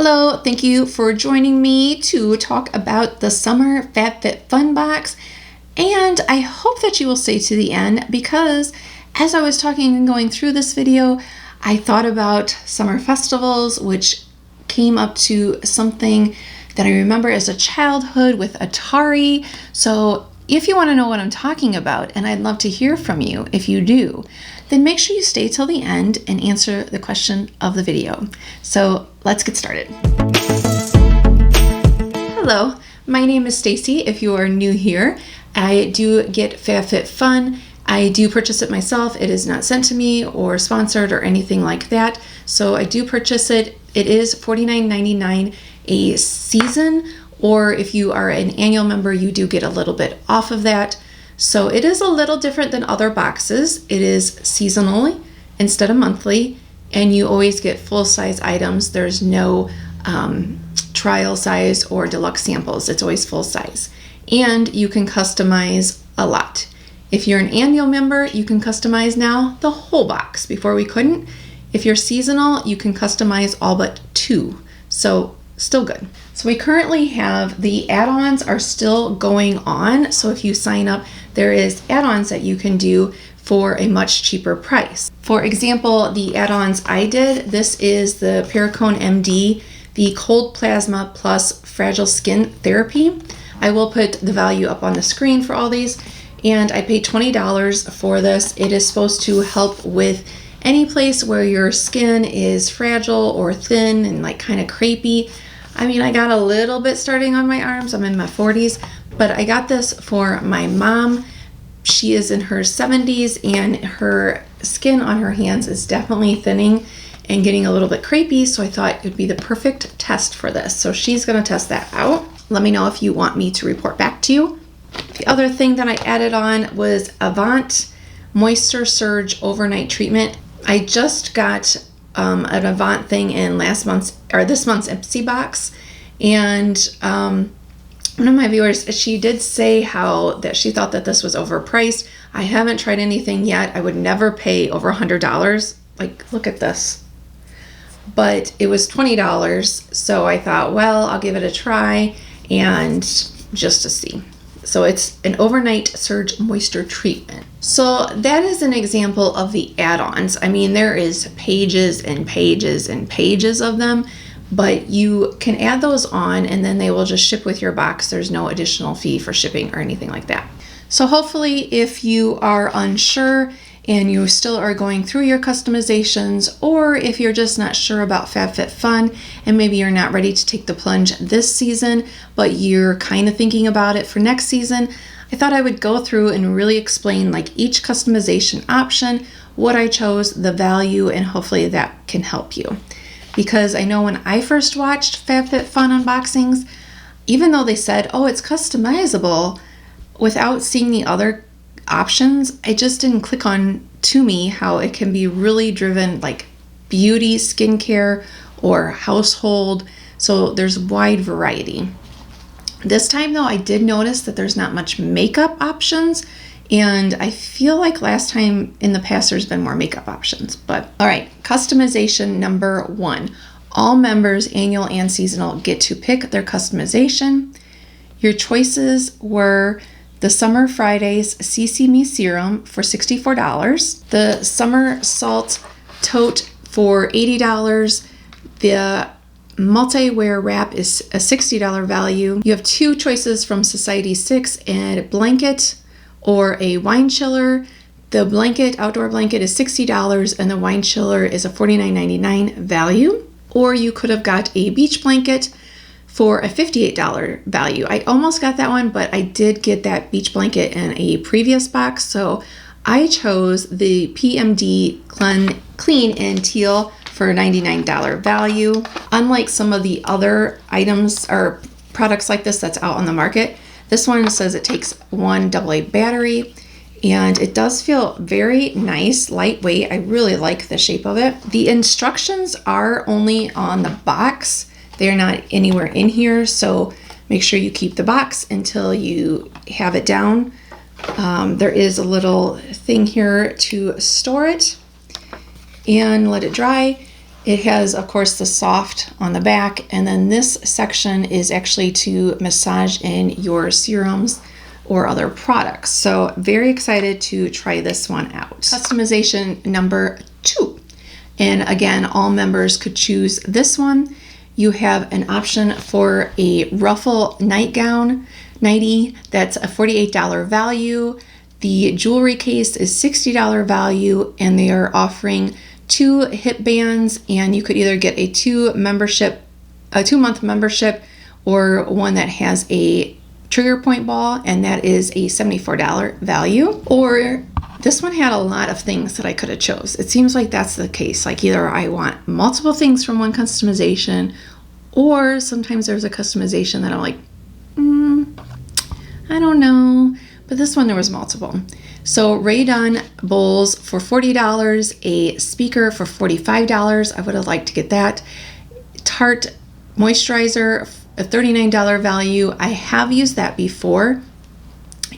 Hello, thank you for joining me to talk about the Summer FabFitFun box. And I hope that you will stay to the end because as I was talking and going through this video, I thought about summer festivals, which came up to something that I remember as a childhood with Atari. So if you want to know what I'm talking about, and I'd love to hear from you if you do, then make sure you stay till the end and answer the question of the video. So let's get started. Hello, my name is Staci. If you are new here, I do get FabFitFun. I do purchase it myself. It is not sent to me or sponsored or anything like that. So I do purchase it. It is $49.99 a season, or if you are an annual member, you do get a little bit off of that. So it is a little different than other boxes. It is seasonally instead of monthly, and you always get full-size items. There's no trial size or deluxe samples. It's always full size. And you can customize a lot. If you're an annual member, you can customize now the whole box. Before we couldn't. If you're seasonal, you can customize all but 2. So still good. So we currently have the add-ons are still going on. So if you sign up, there is add-ons that you can do for a much cheaper price. For example, the add-ons I did, this is the Pericone MD, the Cold Plasma Plus Fragile Skin Therapy. I will put the value up on the screen for all these. And I paid $20 for this. It is supposed to help with any place where your skin is fragile or thin and like kind of crepey. I mean, I got a little bit starting on my arms. I'm in my 40s, but I got this for my mom. She is in her 70s and her skin on her hands is definitely thinning and getting a little bit crepey. So I thought it would be the perfect test for this. So she's going to test that out. Let me know if you want me to report back to you. The other thing that I added on was Avant Moisture Surge Overnight Treatment. I just got an Avant thing in this month's Ipsy box, and one of my viewers, she did say that she thought that this was overpriced. I haven't tried anything yet. I would never pay over $100. Like, look at this. But it was $20, so I thought, well, I'll give it a try and just to see. So it's an overnight surge moisture treatment. So that is an example of the add-ons. I mean, there is pages and pages and pages of them, but you can add those on and then they will just ship with your box. There's no additional fee for shipping or anything like that. So hopefully if you are unsure and you still are going through your customizations, or if you're just not sure about FabFitFun and maybe you're not ready to take the plunge this season, but you're kind of thinking about it for next season, I thought I would go through and really explain like each customization option, what I chose, the value, and hopefully that can help you. Because I know when I first watched FabFitFun unboxings, even though they said, oh, it's customizable, without seeing the other options, I just didn't click on to me how it can be really driven like beauty, skincare, or household. So there's wide variety. This time though, I did notice that there's not much makeup options, and I feel like last time in the past there's been more makeup options. But all right, customization number 1. All members, annual and seasonal, get to pick their customization. Your choices were the Summer Fridays CC Me Serum for $64, the Summer Salt Tote for $80, the multi-wear wrap is a $60 value. You have 2 choices from Society 6, a blanket or a wine chiller. The blanket, outdoor blanket, is $60 and the wine chiller is a $49.99 value. Or you could have got a beach blanket for a $58 value. I almost got that one, but I did get that beach blanket in a previous box, so I chose the PMD Clean in Teal for a $99 value. Unlike some of the other items or products like this that's out on the market, this one says it takes 1 AA battery, and it does feel very nice, lightweight. I really like the shape of it. The instructions are only on the box. They're not anywhere in here, so make sure you keep the box until you have it down. There is a little thing here to store it and let it dry. It has, of course, the soft on the back, and then this section is actually to massage in your serums or other products. So very excited to try this one out. Customization number 2. And again, all members could choose this one. You have an option for a ruffle nightgown, nightie, that's a $48 value. The jewelry case is $60 value, and they are offering 2 hip bands, and you could either get a 2-month membership or one that has a trigger point ball, and that is a $74 value. Or this one had a lot of things that I could have chose. It seems like that's the case. Like either I want multiple things from one customization, or sometimes there's a customization that I'm like, I don't know. But this one there was multiple. So Ray Dunn bowls for $40, a speaker for $45. I would have liked to get that. Tarte Moisturizer, a $39 value. I have used that before.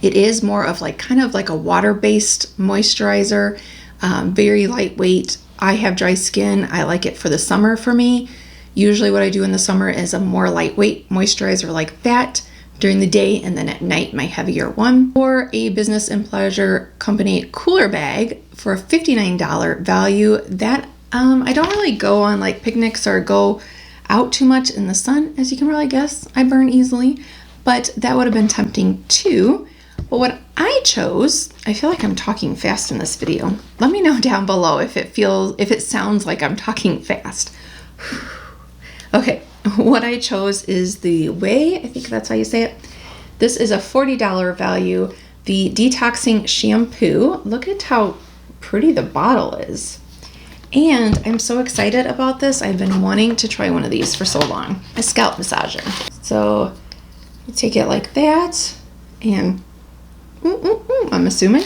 It is more of like kind of like a water-based moisturizer, very lightweight. I have dry skin. I like it for the summer for me. Usually what I do in the summer is a more lightweight moisturizer like that during the day, and then at night my heavier one. Or a Business and Pleasure Company cooler bag for a $59 value. That I don't really go on like picnics or go out too much in the sun, as you can probably guess. I burn easily, but that would have been tempting too. But what I chose, I feel like I'm talking fast in this video. Let me know down below if it sounds like I'm talking fast. Okay, what I chose is the Way, I think that's how you say it. This is a $40 value. The Detoxing Shampoo. Look at how pretty the bottle is. And I'm so excited about this. I've been wanting to try one of these for so long. A scalp massager. So you take it like that, and I'm assuming.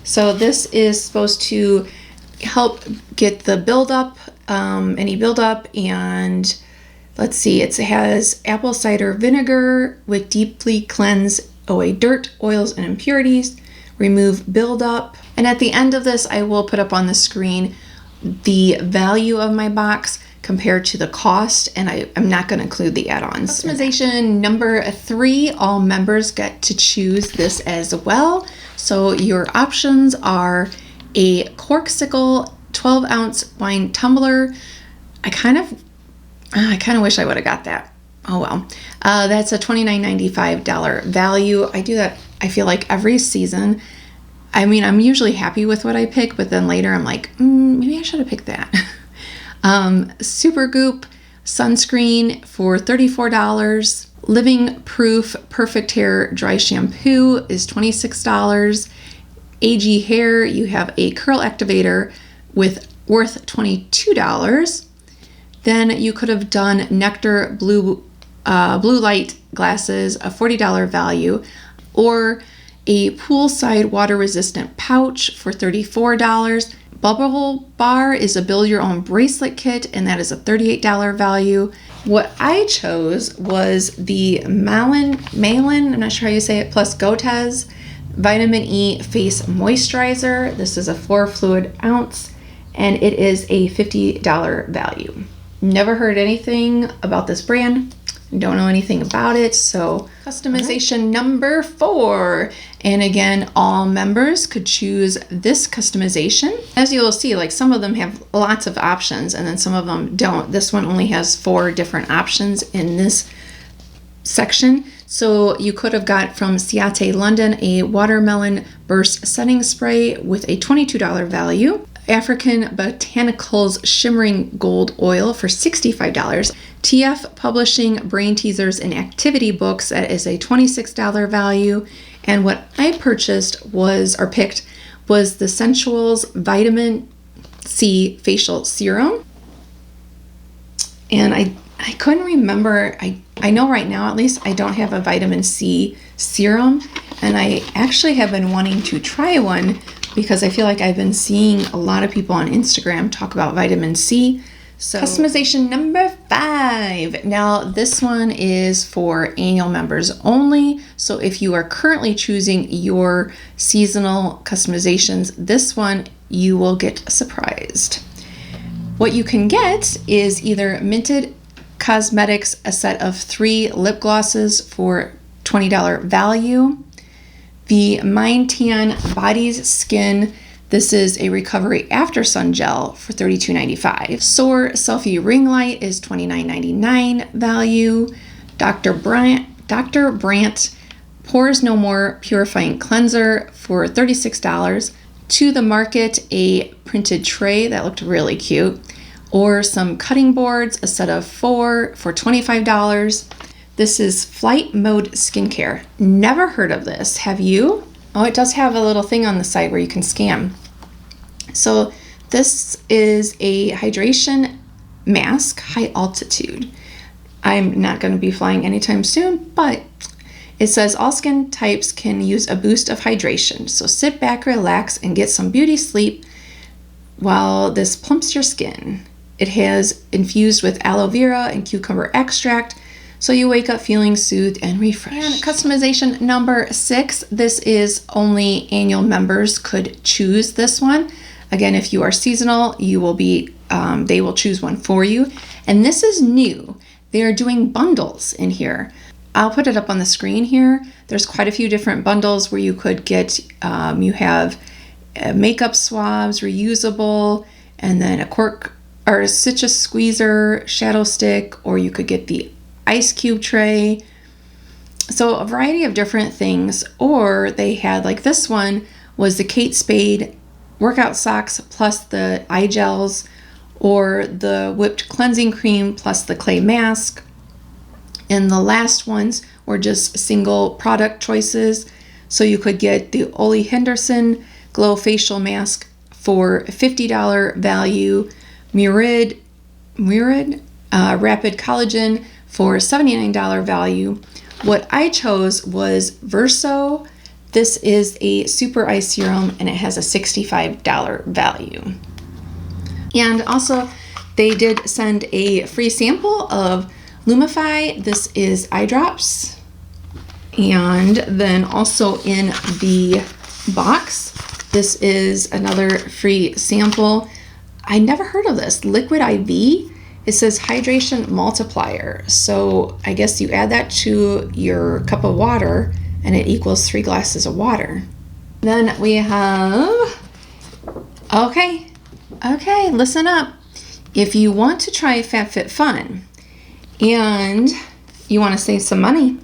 So this is supposed to help get the buildup, any buildup, and let's see, it has apple cider vinegar with deeply cleanse away dirt, oils, and impurities, remove buildup. And at the end of this, I will put up on the screen the value of my box compared to the cost, and I'm not going to include the add-ons. Customization number 3, all members get to choose this as well. So your options are a Corksicle 12-ounce wine tumbler. I kind of wish I would have got that. Oh well. That's a $29.95 value. I do that, I feel like, every season. I mean, I'm usually happy with what I pick, but then later I'm like, maybe I should have picked that. Supergoop sunscreen for $34. Living Proof Perfect Hair Dry Shampoo is $26. AG Hair, you have a curl activator worth $22. Then you could have done Nectar blue light glasses, a $40 value, or a poolside water resistant pouch for $34. Bubble Bar is a build your own bracelet kit, and that is a $38 value. What I chose was the Malin, I'm not sure how you say it, plus Gotez Vitamin E Face Moisturizer. This is a 4 fluid ounce, and it is a $50 value. Never heard anything about this brand. Don't know anything about it. So customization number 4. And again, all members could choose this customization. As you will see, like some of them have lots of options and then some of them don't. This one only has 4 different options in this section. So you could have got from Ciate London a watermelon burst setting spray with a $22 value. African Botanicals Shimmering Gold Oil for $65. TF Publishing Brain Teasers and Activity Books, that is a $26 value. And what I picked was the Sensuals Vitamin C Facial Serum. And I couldn't remember, I know right now at least I don't have a vitamin C serum, and I actually have been wanting to try one because I feel like I've been seeing a lot of people on Instagram talk about vitamin C. So customization number 5. Now this one is for annual members only. So if you are currently choosing your seasonal customizations, this one you will get surprised. What you can get is either Minted Cosmetics, a set of 3 lip glosses for $20 value. The Mind Tan Body's Skin, this is a recovery after sun gel for $32.95. Soar Selfie Ring Light is $29.99 value. Dr. Brandt Pores No More Purifying Cleanser for $36. To the Market, a printed tray that looked really cute, or some cutting boards, a set of 4 for $25. This is Flight Mode Skincare. Never heard of this. Have you? Oh, it does have a little thing on the side where you can scan. So this is a hydration mask, high altitude. I'm not going to be flying anytime soon, but it says all skin types can use a boost of hydration. So sit back, relax, and get some beauty sleep while this plumps your skin. It has infused with aloe vera and cucumber extract, so you wake up feeling soothed and refreshed. And customization number 6, this is only annual members could choose this one. Again, if you are seasonal, you will be, they will choose one for you. And this is new. They are doing bundles in here. I'll put it up on the screen here. There's quite a few different bundles where you could get, you have makeup swabs, reusable, and then a cork or a citrus squeezer, shadow stick, or you could get the ice cube tray. So a variety of different things. Or they had, like this one was the Kate Spade workout socks plus the eye gels, or the whipped cleansing cream plus the clay mask. And the last ones were just single product choices. So you could get the Ole Henderson Glow Facial Mask for $50 value, Murid Rapid Collagen for $79 value. What I chose was Verso. This is a super eye serum and it has a $65 value. And also they did send a free sample of Lumify. This is eye drops. And then also in the box, this is another free sample. I never heard of this. Liquid IV. It says hydration multiplier. So I guess you add that to your cup of water and it equals 3 glasses of water. Then we have, okay, listen up. If you want to try FabFitFun and you want to save some money,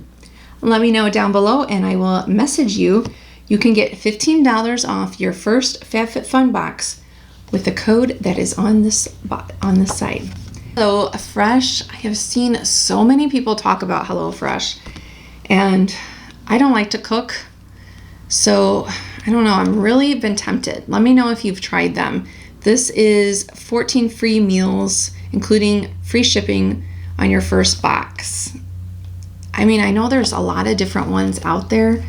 let me know down below and I will message you. You can get $15 off your first FabFitFun box with the code that is on this site. HelloFresh, I have seen so many people talk about HelloFresh, and I don't like to cook, so I don't know, I'm really been tempted. Let me know if you've tried them. This is 14 free meals, including free shipping on your first box. I mean, I know there's a lot of different ones out there.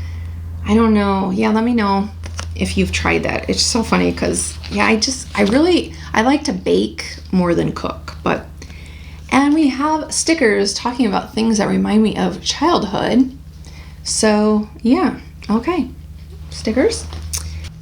I don't know. Yeah, let me know if you've tried that. It's so funny because, yeah, I like to bake more than cook. And we have stickers talking about things that remind me of childhood. So, yeah, okay, stickers.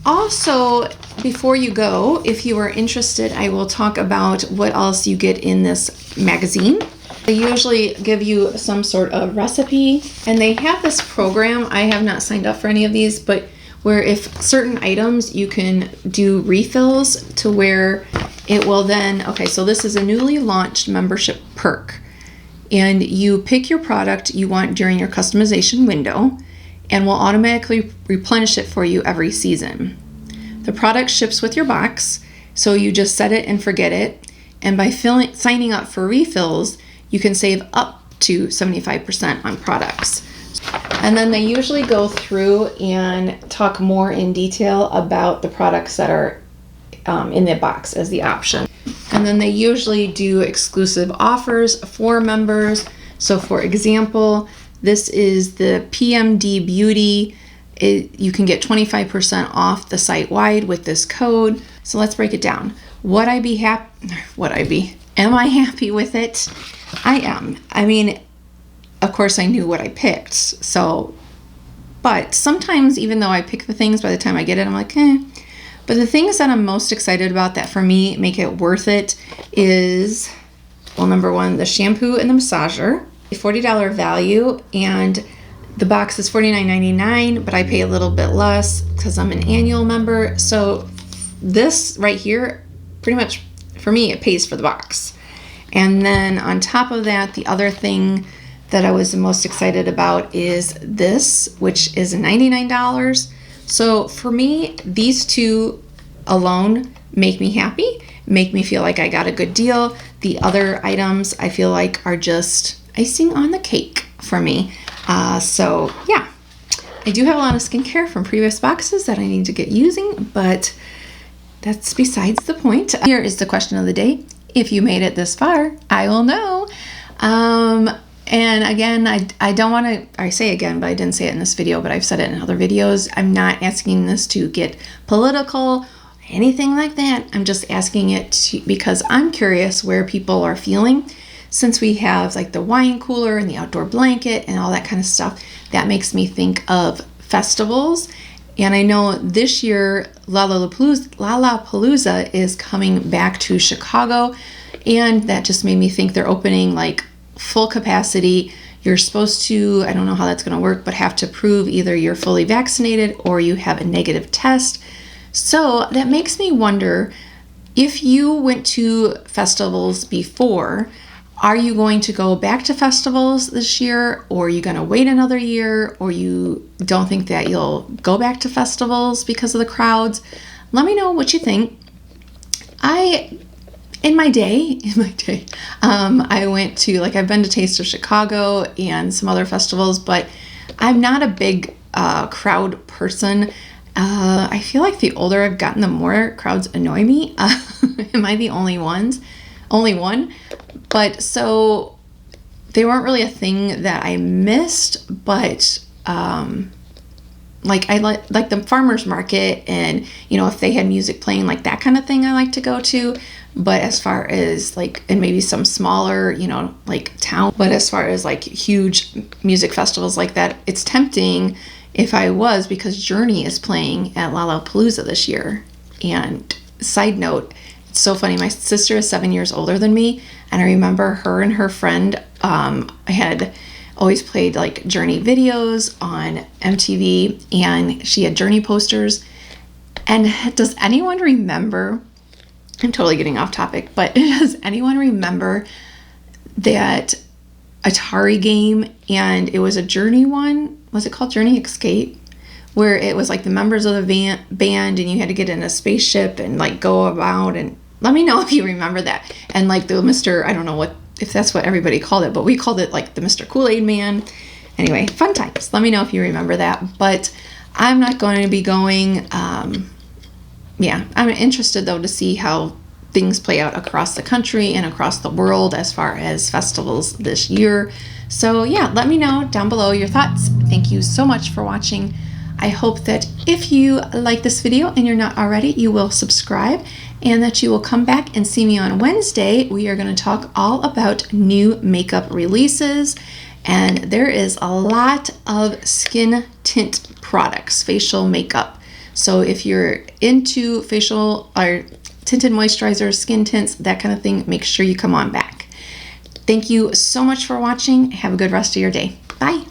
Also, before you go, if you are interested, I will talk about what else you get in this magazine. They usually give you some sort of recipe, and they have this program. I have not signed up for any of these, but where if certain items you can do refills to where it will then, okay, so this is a newly launched membership perk, and you pick your product you want during your customization window and will automatically replenish it for you every season. The product ships with your box, so you just set it and forget it, and by signing up for refills, you can save up to 75% on products. And then they usually go through and talk more in detail about the products that are in the box as the option. And then they usually do exclusive offers for members. So for example, this is the PMD Beauty. You can get 25% off the site wide with this code. So let's break it down. Am I happy with it? I am. I mean, of course I knew what I picked. So, but sometimes even though I pick the things, by the time I get it, I'm like, But the things that I'm most excited about that for me make it worth it is, well, number one, the shampoo and the massager, a $40 value, and the box is $49.99, but I pay a little bit less because I'm an annual member. So this right here, pretty much for me, it pays for the box. And then on top of that, the other thing that I was the most excited about is this, which is $99. So for me, these two alone make me happy, make me feel like I got a good deal. The other items I feel like are just icing on the cake for me. So yeah, I do have a lot of skincare from previous boxes that I need to get using, but that's besides the point. Here is the question of the day. If you made it this far, I will know. And again, I don't want to, I say again, but I didn't say it in this video, but I've said it in other videos. I'm not asking this to get political, anything like that. I'm just asking it because I'm curious where people are feeling. Since we have like the wine cooler and the outdoor blanket and all that kind of stuff, that makes me think of festivals. And I know this year Lollapalooza is coming back to Chicago, and that just made me think they're opening like full capacity. You're supposed to, I don't know how that's going to work, but have to prove either you're fully vaccinated or you have a negative test. So that makes me wonder, if you went to festivals before, are you going to go back to festivals this year, or are you going to wait another year, or you don't think that you'll go back to festivals because of the crowds? Let me know what you think. In my day, I went to, like, I've been to Taste of Chicago and some other festivals, but I'm not a big crowd person. I feel like the older I've gotten, the more crowds annoy me. Am I the only one? But so they weren't really a thing that I missed, but like I like the farmers market, and you know, if they had music playing, like that kind of thing I like to go to. But as far as like, and maybe some smaller, you know, like town, but as far as like huge music festivals like that, it's tempting if I was, because Journey is playing at Lollapalooza this year. And side note, it's so funny, my sister is 7 years older than me, and I remember her and her friend had always played like Journey videos on MTV, and she had Journey posters. And does anyone remember, I'm totally getting off topic, but does anyone remember that Atari game, and it was a Journey one? Was it called Journey Escape? Where it was like the members of the band, and you had to get in a spaceship and like go about, and let me know if you remember that. And like the Mr., I don't know what, if that's what everybody called it, but we called it like the Mr. Kool-Aid Man. Anyway, fun times. Let me know if you remember that. But I'm not going to be going. Yeah, I'm interested though to see how things play out across the country and across the world as far as festivals this year. So yeah, let me know down below your thoughts. Thank you so much for watching. I hope that if you like this video and you're not already, you will subscribe, and that you will come back and see me on Wednesday. We are going to talk all about new makeup releases, and there is a lot of skin tint products, facial makeup. So if you're into facial or tinted moisturizers, skin tints, that kind of thing, make sure you come on back. Thank you so much for watching. Have a good rest of your day. Bye.